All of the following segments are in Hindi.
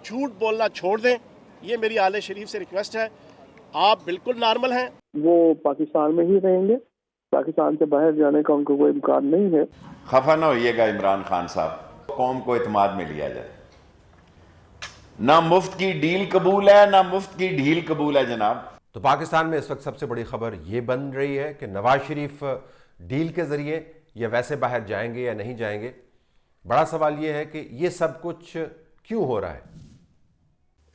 झूठ बोलना छोड़ दें। ये मेरी आले शरीफ से रिक्वेस्ट है। आप बिल्कुल नॉर्मल हैं। वो पाकिस्तान में ही रहेंगे, पाकिस्तान से बाहर जाने का उनको कोई इम्कान नहीं है। खफा ना होइएगा इमरान खान साहब, कौम को इत्मीनान में लिया जाए। ना मुफ्त की डील कबूल है, ना मुफ्त की ढील कबूल है जनाब। तो पाकिस्तान में इस वक्त सबसे बड़ी खबर ये बन रही है कि नवाज शरीफ डील के जरिए या वैसे बाहर जाएंगे या नहीं जाएंगे। बड़ा सवाल ये है कि ये सब कुछ क्यों हो रहा है।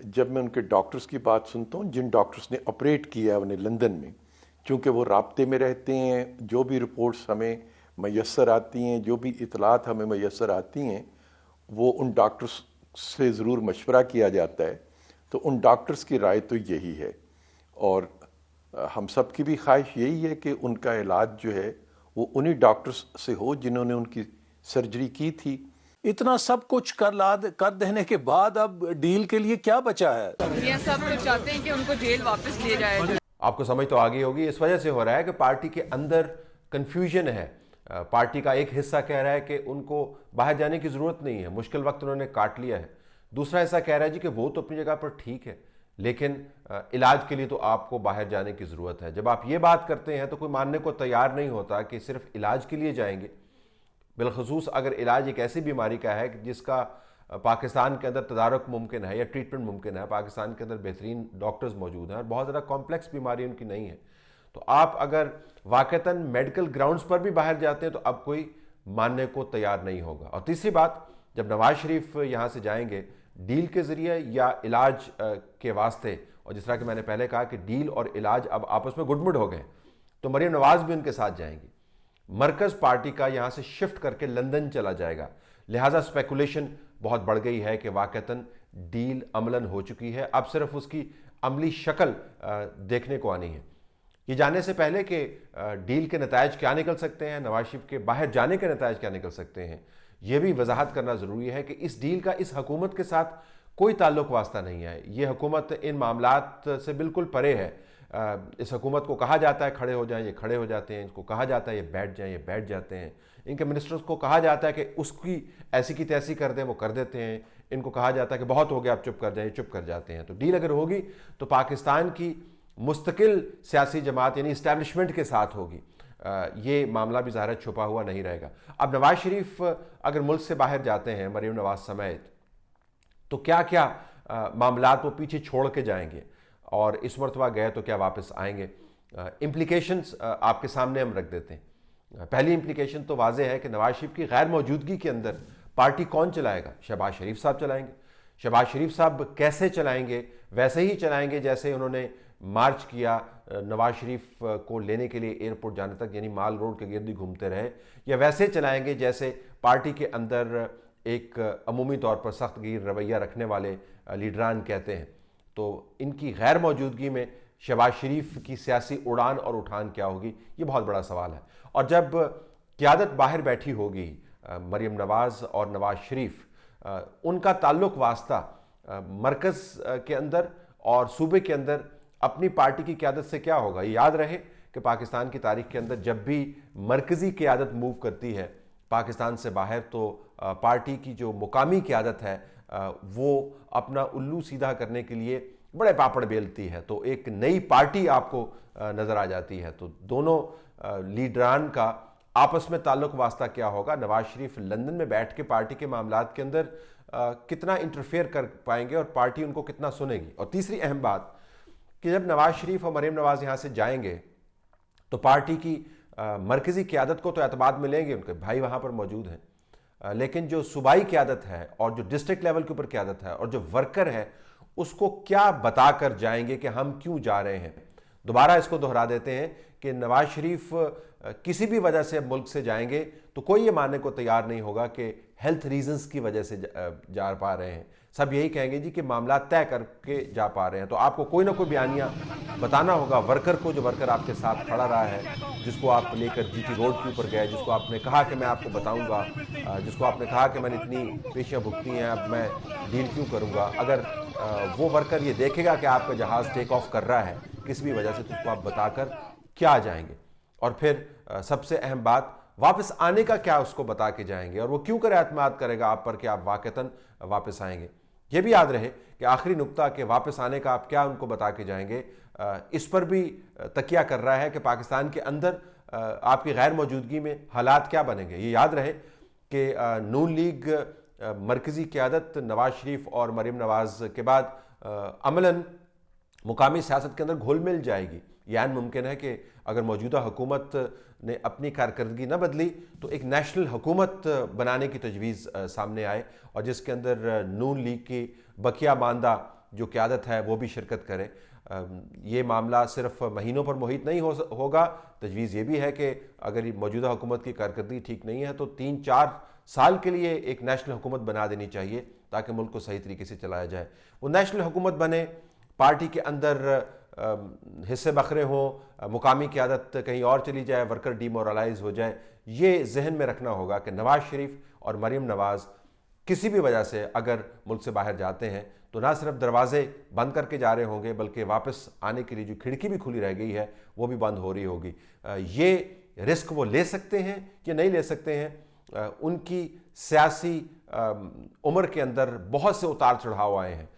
जब मैं उनके डॉक्टर्स की बात सुनता हूँ, जिन डॉक्टर्स ने ऑपरेट किया है उन्हें लंदन में, चूँकि वो राब्ते में रहते हैं, जो भी रिपोर्ट्स हमें मैसर आती हैं, जो भी इतलात हमें मैसर आती हैं, वो उन डॉक्टर्स से ज़रूर मशवरा किया जाता है। तो उन डॉक्टर्स की राय तो यही है, और हम सब की भी ख्वाहिश यही है कि उनका इलाज जो है वो उन्हीं डॉक्टर्स से हो जिन्होंने उनकी सर्जरी की थी। इतना सब कुछ कर देने के बाद अब डील के लिए क्या बचा है? ये सब तो चाहते हैं कि उनको जेल वापस ले जाए। आपको समझ तो आ गई होगी, इस वजह से हो रहा है कि पार्टी के अंदर कंफ्यूजन है। पार्टी का एक हिस्सा कह रहा है कि उनको बाहर जाने की ज़रूरत नहीं है, मुश्किल वक्त उन्होंने काट लिया है। दूसरा हिस्सा कह रहा है जी कि वो तो अपनी जगह पर ठीक है, लेकिन इलाज के लिए तो आपको बाहर जाने की ज़रूरत है। जब आप ये बात करते हैं तो कोई मानने को तैयार नहीं होता कि सिर्फ इलाज के लिए जाएंगे, बिलखसूस अगर इलाज एक ऐसी बीमारी का है कि जिसका पाकिस्तान के अंदर तदारुक मुमकिन है या ट्रीटमेंट मुमकिन है, पाकिस्तान के अंदर बेहतरीन डॉक्टर्स मौजूद हैं और बहुत ज़्यादा कॉम्प्लेक्स बीमारी उनकी नहीं है, तो आप अगर वाकईतन मेडिकल ग्राउंड्स पर भी बाहर जाते हैं तो अब कोई मानने को तैयार नहीं होगा। और तीसरी बात, जब नवाज शरीफ यहाँ से जाएंगे डील के ज़रिए या इलाज के वास्ते, और जिस तरह कि मैंने पहले कहा कि डील और इलाज अब आपस में गुडमुड हो गए, तो मरीम नवाज भी उनके साथ जाएंगी। मरकज़ पार्टी का यहाँ से शिफ्ट करके लंदन चला जाएगा, लिहाजा स्पेकुलेशन बहुत बढ़ गई है कि वाकईतन डील अमलन हो चुकी है, अब सिर्फ उसकी अमली शक्ल देखने को आनी है। ये जानने से पहले कि डील के नतायज क्या निकल सकते हैं, नवाज शरीफ के बाहर जाने के नतायज क्या निकल सकते हैं, यह भी वजाहत करना ज़रूरी है कि इस डील का इस हुकूमत के साथ कोई ताल्लुक वास्ता नहीं है। ये हुकूमत इन मामलात से बिल्कुल परे है। इस हुकूमत को कहा जाता है खड़े हो जाएं, ये खड़े हो जाते हैं, इनको कहा जाता है ये बैठ जाएं, ये बैठ जाते हैं, इनके मिनिस्टर्स को कहा जाता है कि उसकी ऐसी की तैसी कर दें, वो कर देते हैं, इनको कहा जाता है कि बहुत हो गया आप चुप कर जाएं, चुप कर जाते हैं। तो डील अगर होगी तो पाकिस्तान की मुस्तकिल सियासी जमात यानी इस्टेब्लिशमेंट के साथ होगी। ये मामला भी ज़ाहिर छुपा हुआ नहीं रहेगा। अब नवाज शरीफ अगर मुल्क से बाहर जाते हैं मरीम नवाज समेत, तो क्या क्या मामलात वो पीछे छोड़ के जाएंगे, और इस मरतबा गए तो क्या वापस आएंगे। इम्प्लीकेशंस आपके सामने हम रख देते हैं। पहली इम्प्लीकेशन तो वाज़ेह है कि नवाज शरीफ की गैर मौजूदगी के अंदर पार्टी कौन चलाएगा? शहबाज शरीफ साहब चलाएंगे। शहबाज शरीफ साहब कैसे चलाएंगे? वैसे ही चलाएंगे जैसे उन्होंने मार्च किया नवाज शरीफ को लेने के लिए एयरपोर्ट जाने तक, यानी माल रोड के गिर्द ही घूमते रहे, या वैसे चलाएंगे जैसे पार्टी के अंदर एक अमूमी तौर पर सख्त गिर रवैया रखने वाले लीडरान कहते हैं। तो इनकी गैर मौजूदगी में शहबाज शरीफ की सियासी उड़ान और उठान क्या होगी, ये बहुत बड़ा सवाल है। और जब क़यादत बाहर बैठी होगी, मरीम नवाज और नवाज शरीफ, उनका ताल्लुक वास्ता मरकज़ के अंदर और सूबे के अंदर अपनी पार्टी की क़यादत से क्या होगा। ये याद रहे कि पाकिस्तान की तारीख के अंदर जब भी मरकज़ी क़यादत मूव करती है पाकिस्तान से बाहर, तो पार्टी की जो मुकामी क़यादत है वो अपना उल्लू सीधा करने के लिए बड़े पापड़ बेलती है, तो एक नई पार्टी आपको नज़र आ जाती है। तो दोनों लीडरान का आपस में ताल्लुक वास्ता क्या होगा, नवाज शरीफ लंदन में बैठ के पार्टी के मामलात के अंदर कितना इंटरफेयर कर पाएंगे और पार्टी उनको कितना सुनेगी। और तीसरी अहम बात कि जब नवाज शरीफ और मरीम नवाज यहाँ से जाएंगे तो पार्टी की मरकज़ी क़यादत को तो एतमाद मिलेंगे, उनके भाई वहाँ पर मौजूद हैं, लेकिन जो सूबाई क़यादत है और जो डिस्ट्रिक्ट लेवल के ऊपर क़यादत है और जो वर्कर है, उसको क्या बता कर जाएंगे कि हम क्यों जा रहे हैं। दोबारा इसको दोहरा देते हैं कि नवाज शरीफ किसी भी वजह से मुल्क से जाएंगे तो कोई ये मानने को तैयार नहीं होगा कि हेल्थ रीजंस की वजह से जा पा रहे हैं। सब यही कहेंगे जी कि मामला तय करके जा पा रहे हैं। तो आपको कोई ना कोई बयानिया बताना होगा वर्कर को, जो वर्कर आपके साथ खड़ा रहा है, जिसको आप लेकर जीटी रोड के ऊपर गए, जिसको आपने कहा कि मैं आपको बताऊंगा, जिसको आपने कहा कि मैंने इतनी पेशियाँ भुगती हैं, अब मैं डील क्यों करूंगा। अगर वो वर्कर ये देखेगा कि आपका जहाज़ टेक ऑफ कर रहा है किसी भी वजह से, तो उसको आप बताकर क्या जाएंगे। और फिर सबसे अहम बात, वापस आने का क्या उसको बता के जाएंगे, और वो क्यों कर एतमाद करेगा आप पर कि आप वाकईतन वापस आएंगे। ये भी याद रहे कि आखिरी नुक्ता के वापस आने का आप क्या उनको बता के जाएंगे, इस पर भी तकिया कर रहा है कि पाकिस्तान के अंदर आपकी गैर मौजूदगी में हालात क्या बनेंगे। ये याद रहे कि नून लीग मरकज़ी क़यादत नवाज शरीफ और मरीम नवाज के बाद अमलन मुकामी सियासत के अंदर घुल मिल जाएगी। यह ऐन मुमकिन है कि अगर मौजूदा हुकूमत ने अपनी कारकर्दगी न बदली तो एक नेशनल हुकूमत बनाने की तजवीज़ सामने आए और जिसके अंदर नून लीग की बकिया मानदा जो क़यादत है वो भी शिरकत करे। ये मामला सिर्फ महीनों पर मुहित नहीं होगा। तजवीज़ ये भी है कि अगर मौजूदा हुकूमत की कारकर्दगी ठीक नहीं है तो 3-4 साल के लिए एक नेशनल हुकूमत बना देनी चाहिए ताकि मुल्क को सही तरीके से चलाया जाए। वो नेशनल हुकूमत बने, पार्टी के अंदर हिस्से बखरे हों, मुकामी क़यादत कहीं और चली जाए, वर्कर डीमोरलाइज हो जाए। ये जहन में रखना होगा कि नवाज शरीफ और मरीम नवाज किसी भी वजह से अगर मुल्क से बाहर जाते हैं तो ना सिर्फ दरवाजे बंद करके जा रहे होंगे बल्कि वापस आने के लिए जो खिड़की भी खुली रह गई है वो भी बंद हो रही होगी। ये रिस्क वो ले सकते हैं या नहीं ले सकते हैं। उनकी सियासी उम्र के अंदर बहुत से उतार चढ़ाव आए हैं।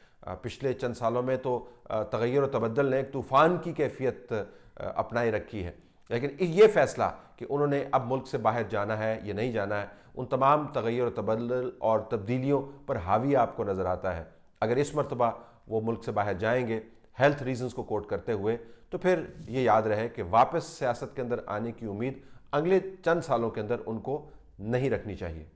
पिछले चंद सालों में तो तगय्युर और तबद्दुल ने एक तूफ़ान की कैफियत अपनाए रखी है, लेकिन ये फ़ैसला कि उन्होंने अब मुल्क से बाहर जाना है या नहीं जाना है, उन तमाम तगय्युर तबद्दुल और तब्दीलियों पर हावी आपको नज़र आता है। अगर इस मरतबा वो मुल्क से बाहर जाएंगे हेल्थ रीजंस को कोट करते हुए तो फिर ये याद रहे कि वापस सियासत के अंदर आने की उम्मीद अगले चंद सालों के अंदर उनको नहीं रखनी चाहिए।